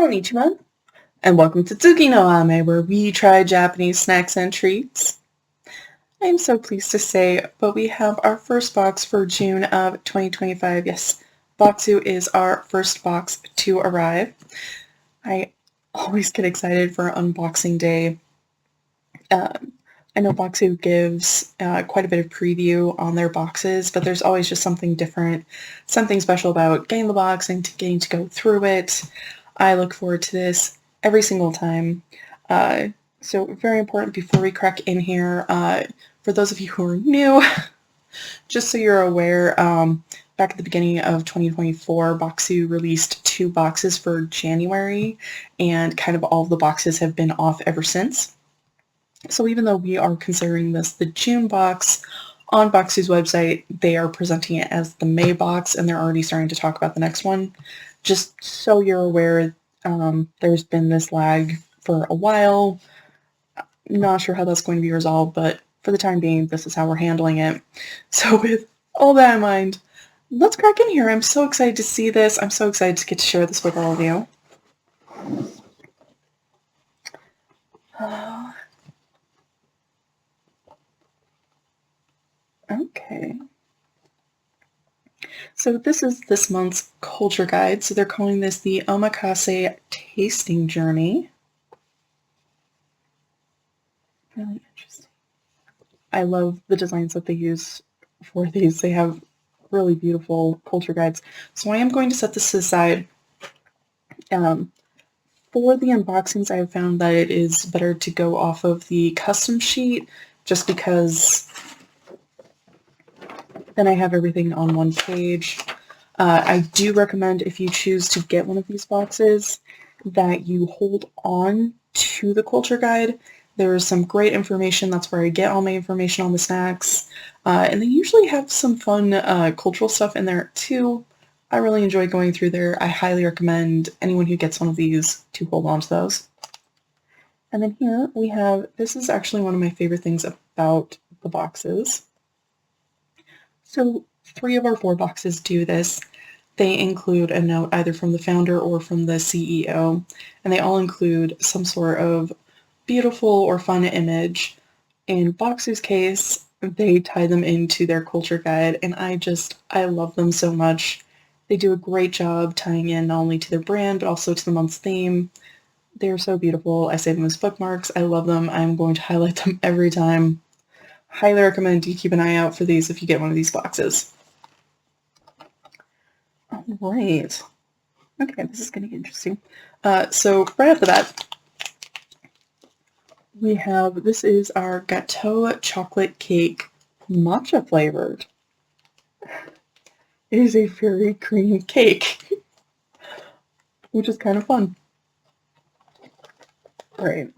Konnichiwa, and welcome to Tsuki no Ame, where we try Japanese snacks and treats. I am so pleased to say, but we have our first box for June of 2025. Yes, Bokksu is our first box to arrive. I always get excited for unboxing day. I know Bokksu gives quite a bit of preview on their boxes, but there's always just something different, something special about getting the box and getting to go through it. I look forward to this every single time. So very important before we crack in here, for those of you who are new, just so you're aware, back at the beginning of 2024, Bokksu released 2 boxes for January, and kind of all of the boxes have been off ever since. So even though we are considering this the June box, on Bokksu's website, they are presenting it as the May box, and they're already starting to talk about the next one. Just so you're aware, there's been this lag for a while. Not sure how that's going to be resolved, but for the time being, this is how we're handling it. So with all that in mind, let's crack in here. I'm so excited to see this. I'm so excited to get to share this with all of you. Okay. So this is this month's culture guide. So they're calling this the Omakase Tasting Journey. Really interesting. I love the designs that they use for these. They have really beautiful culture guides. So I am going to set this aside. For the unboxings, I have found that it is better to go off of the custom sheet, just because then I have everything on one page. I do recommend, if you choose to get one of these boxes, that you hold on to the culture guide. There is some great information. That's where I get all my information on the snacks. And they usually have some fun cultural stuff in there too. I really enjoy going through there. I highly recommend anyone who gets one of these to hold on to those. And then here we have, this is actually one of my favorite things about the boxes. So 3 of our 4 boxes do this. They include a note either from the founder or from the CEO, and they all include some sort of beautiful or fun image. In Bokksu's case, they tie them into their culture guide, and I love them so much. They do a great job tying in not only to their brand, but also to the month's theme. They're so beautiful. I save them as bookmarks. I love them. I'm going to highlight them every time. Highly recommend you keep an eye out for these if you get one of these boxes. All right. Okay, this is getting interesting. So right off the bat, we have, this is our Gâteau chocolate cake, matcha flavored. It is a fairy cream cake, which is kind of fun. Alright,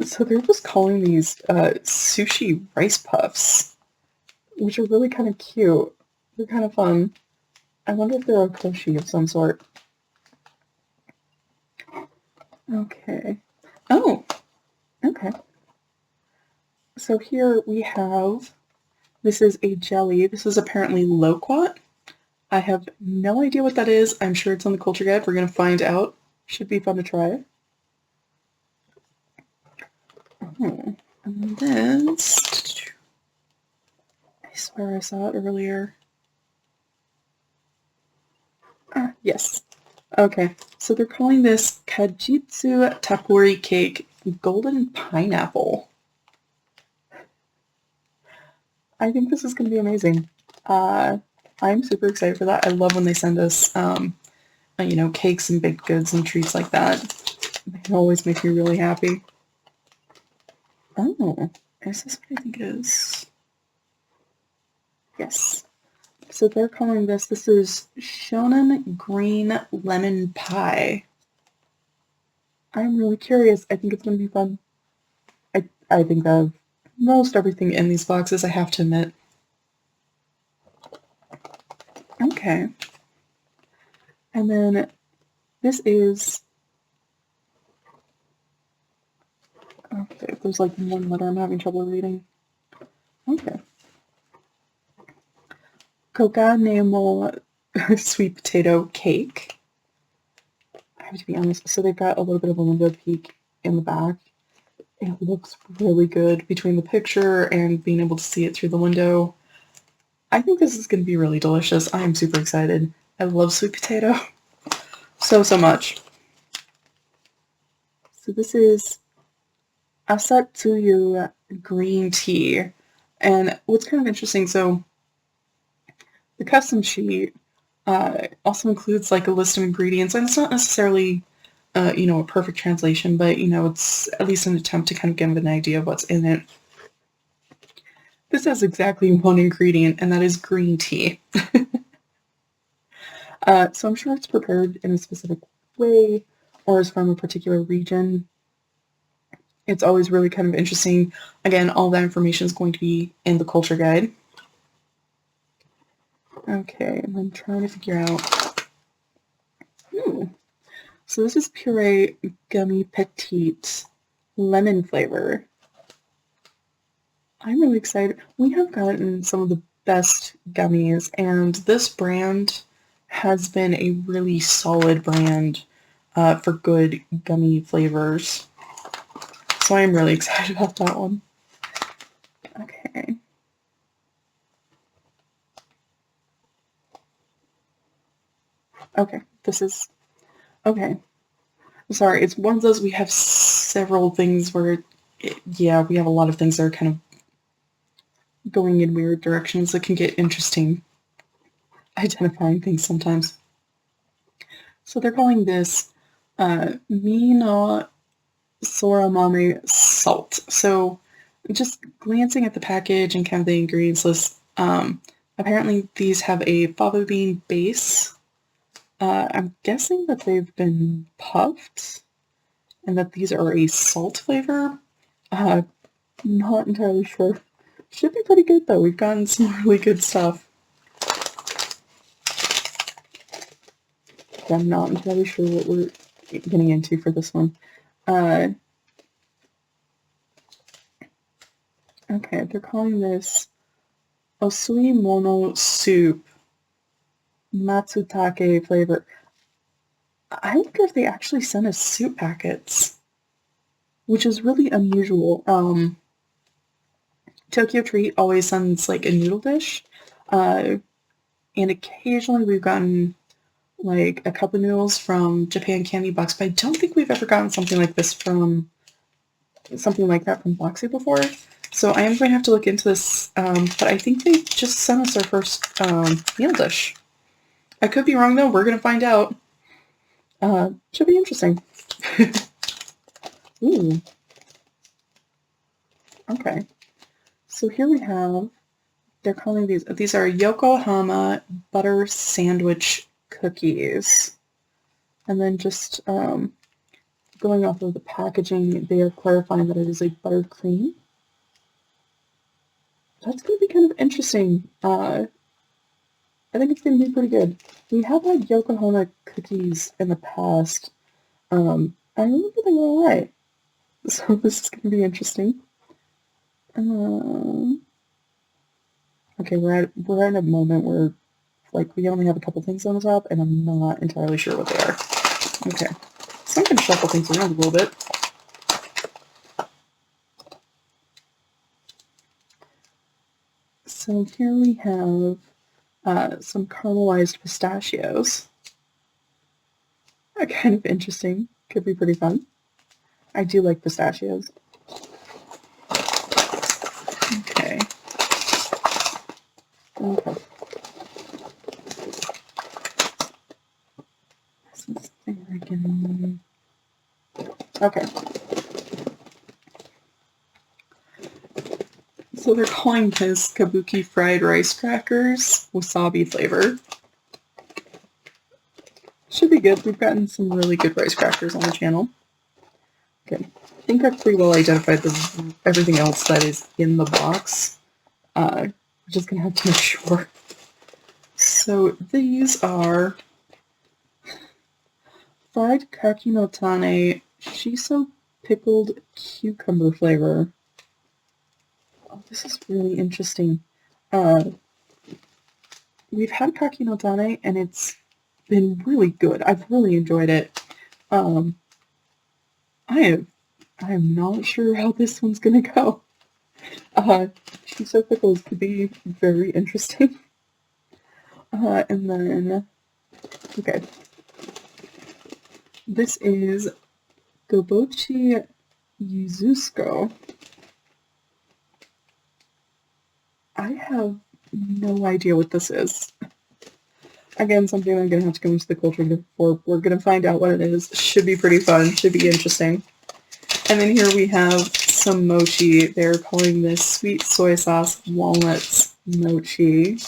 so they're just calling these sushi rice puffs, which are really kind of cute. They're kind of fun. I wonder if they're a koshi of some sort. Okay. Oh, okay. So here we have, this is a jelly. This is apparently loquat. I have no idea what that is. I'm sure it's on the culture guide. We're going to find out. Should be fun to try. Oh, and this, I swear I saw it earlier. Ah, yes. Okay, so they're calling this Kajitsu Tapori Cake Golden Pineapple. I think this is going to be amazing. I'm super excited for that. I love when they send us, cakes and baked goods and treats like that. They always make me really happy. Oh, is this what I think it is? Yes. So they're calling this is Shonen Green Lemon Pie. I'm really curious. I think it's going to be fun. I think of most everything in these boxes, I have to admit. Okay. And then this is, okay, there's like one letter I'm having trouble reading. Okay. Kokanemo sweet potato cake. have to be honest, so they've got a little bit of a window peek in the back. It looks really good between the picture and being able to see it through the window. I think this is going to be really delicious. I am super excited. I love sweet potato so much. So this is Asatsuyu green tea. And what's kind of interesting, so the custom sheet also includes like a list of ingredients, and it's not necessarily a perfect translation, but it's at least an attempt to kind of give an idea of what's in it. This has exactly one ingredient, and that is green tea. So I'm sure it's prepared in a specific way or is from a particular region. It's always really kind of interesting. Again, all that information is going to be in the culture guide. Okay, I'm trying to figure out. So this is Puree Gummy Petite lemon flavor. I'm really excited. We have gotten some of the best gummies, and this brand has been a really solid brand for good gummy flavors. So I'm really excited about that one. Okay. Okay, this is... Okay. Sorry, it's one of those, we have several things where, we have a lot of things that are kind of going in weird directions that can get interesting identifying things sometimes. So they're calling this Mino Soramame salt. So just glancing at the package and kind of the ingredients list, apparently these have a fava bean base. I'm guessing that they've been puffed and that these are a salt flavor. Not entirely sure. Should be pretty good though. We've gotten some really good stuff. I'm not entirely sure what we're getting into for this one. Okay, they're calling this Osui Mono Soup Matsutake flavor. I wonder if they actually sent us soup packets, which is really unusual. Tokyo Treat always sends like a noodle dish, and occasionally we've gotten like a cup of noodles from Japan Candy Box, but I don't think we've ever gotten something like that from Bokksu before. So I am going to have to look into this, but I think they just sent us our first meal dish. I could be wrong though, we're going to find out. Should be interesting. Ooh. Okay. So here we have, they're calling these are Yokohama butter sandwich cookies. And then just going off of the packaging, they are clarifying that it is a buttercream. That's going to be kind of interesting. I think it's going to be pretty good. We have had Yokohama cookies in the past. I remember they were alright. So this is going to be interesting. Okay, we're at a moment where like we only have a couple things on the top, and I'm not entirely sure what they are. Okay, so I'm going to shuffle things around a little bit. So here we have some caramelized pistachios. Kind of interesting. Could be pretty fun. I do like pistachios. Okay. Okay. This is something I can... Okay. So they're calling this kabuki fried rice crackers, wasabi flavor. Should be good. We've gotten some really good rice crackers on the channel. Okay, I think I've pretty well identified everything else that is in the box. We're just gonna have to make sure. So these are fried kaki no tane shiso pickled cucumber flavor. Oh, this is really interesting. We've had kaki no tane and it's been really good. I've really enjoyed it. I'm not sure how this one's gonna go. Shiso pickles could be very interesting. And then, okay. This is Gobochi Yuzusko. I have no idea what this is. Again, something I'm going to have to go into the culture for. We're going to find out what it is. Should be pretty fun. Should be interesting. And then here we have some mochi. They're calling this sweet soy sauce walnuts mochi,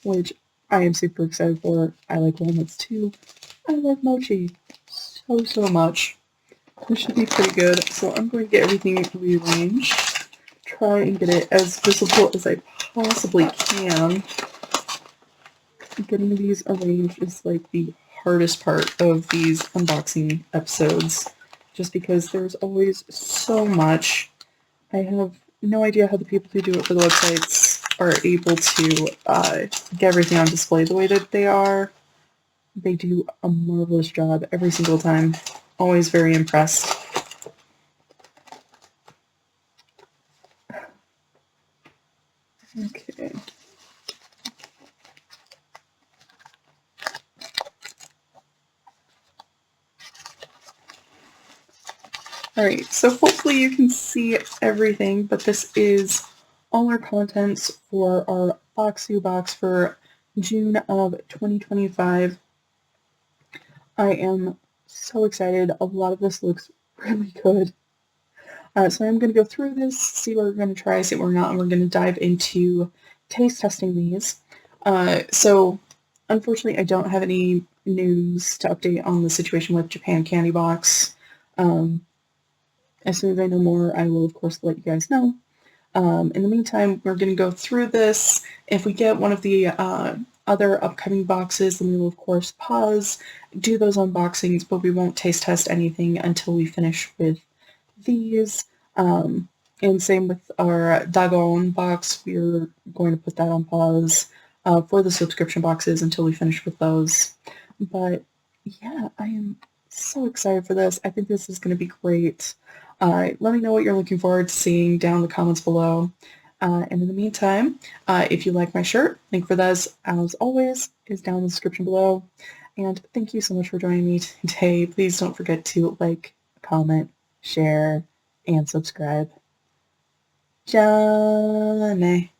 which I am super excited for. I like walnuts too. I love mochi so much. This should be pretty good. So I'm going to get everything rearranged. Try and get it as visible as I possibly can. Getting these arranged is like the hardest part of these unboxing episodes, just because there's always so much. I have no idea how the people who do it for the websites are able to get everything on display the way that they are. They do a marvelous job every single time. Always very impressed. Okay. Alright, so hopefully you can see everything, but this is all our contents for our Bokksu box for June of 2025. I am so excited. A lot of this looks really good. So I'm going to go through this, see what we're going to try, see what we're not, and we're going to dive into taste testing these. So unfortunately, I don't have any news to update on the situation with Japan Candy Box. As soon as I know more, I will, of course, let you guys know. In the meantime, we're going to go through this. If we get one of the other upcoming boxes, then we will, of course, pause, do those unboxings, but we won't taste test anything until we finish with these. And same with our Dagon box, we're going to put that on pause for the subscription boxes until we finish with those. But yeah, I am so excited for this. I think this is going to be great. Let me know what you're looking forward to seeing down in the comments below. And in the meantime, if you like my shirt, link for that, as always, is down in the description below. And thank you so much for joining me today. Please don't forget to like, comment, share, and subscribe. Jane.